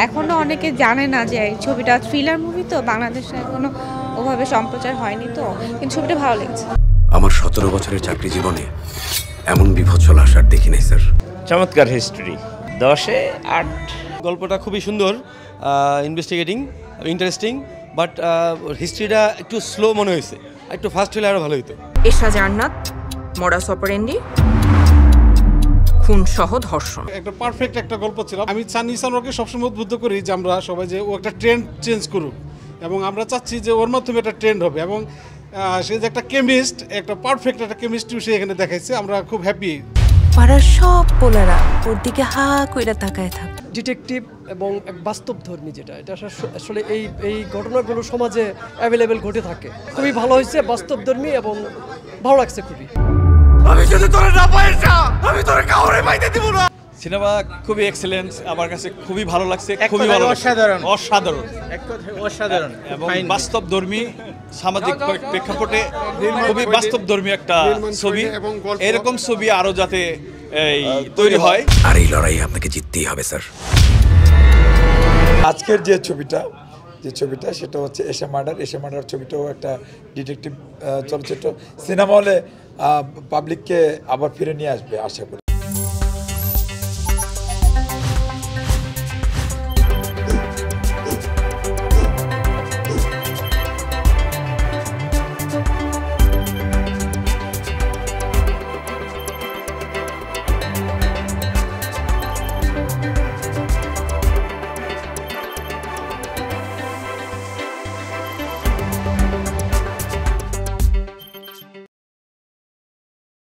এখনও অনেকে জানে না যে এই ছবিটা থ্রিলার মুভি, তো বাংলাদেশে এখনও ওভাবে সম্প্রচার হয়নি, তো কিন্তু ছবিটা ভালো লেগেছে। আমার 17 বছরের চাকরি জীবনে এমন বিভৎস লাশ আর দেখি নাই স্যার। চমৎকার হিস্ট্রি, 10-এ 8। গল্পটা খুবই সুন্দর, ইনভেস্টিগেটিং, ইন্টারেস্টিং, বাট হিস্ট্রিটা একটু স্লো মনে হয়েছে, একটু ফাস্ট হলে আরও ভালো হতো। এশা জান্নাত, মডাস অপারেন্ডি, খুন সহ ধর্ষণ। একটা পারফেক্ট একটা গল্প ছিল। আমি চানি সানোয়ারকে সবসময় উদ্বুদ্ধ করি যে আমরা সবাই যে ও একটা ট্রেন্ড চেঞ্জ করুক, এবং আমরা চাচ্ছি যে ওর মাধ্যমে একটা ট্রেন্ড হবে, এবং সে যে একটা কেমিস্ট, একটা পারফেক্ট একটা কেমিস্ট্রি সে এখানে দেখাইছে। আমরা খুব হ্যাপি। পাড়ার সব পোলারা ওর দিকে হা কইরা তাকায় থাকে। ডিটেকটিভ এবং এক বাস্তবধর্মী, যেটা এটা আসলে এই ঘটনাগুলো সমাজে অ্যাভেলেবেল ঘটে থাকে। খুবই ভালো হয়েছে, বাস্তবধর্মী এবং ভালো লাগছে খুবই। আমি যদি তোরে না পাই না, আমি তোরে কাউরে পাইতে দিব না। সিনেমা খুবই এক্সেলেন্ট, আমার কাছে খুবই ভালো লাগছে, খুবই ভালো, অসাধারণ অসাধারণ অসাধারণ এবং বাস্তবধর্মী, সামাজিক প্রেক্ষাপটে খুবই বাস্তবধর্মী একটা ছবি। এরকম ছবি আরো যাতে তৈরি হয়। আর এই লড়াই আপনাকে জিততেই হবে স্যার। আজকের যে ছবিটা সেটা হচ্ছে এশা মার্ডার ছবিটাও একটা ডিটেকটিভ চলচ্চিত্র। সিনেমা হলে পাবলিককে আবার ফিরে নিয়ে আসবে আশা করি।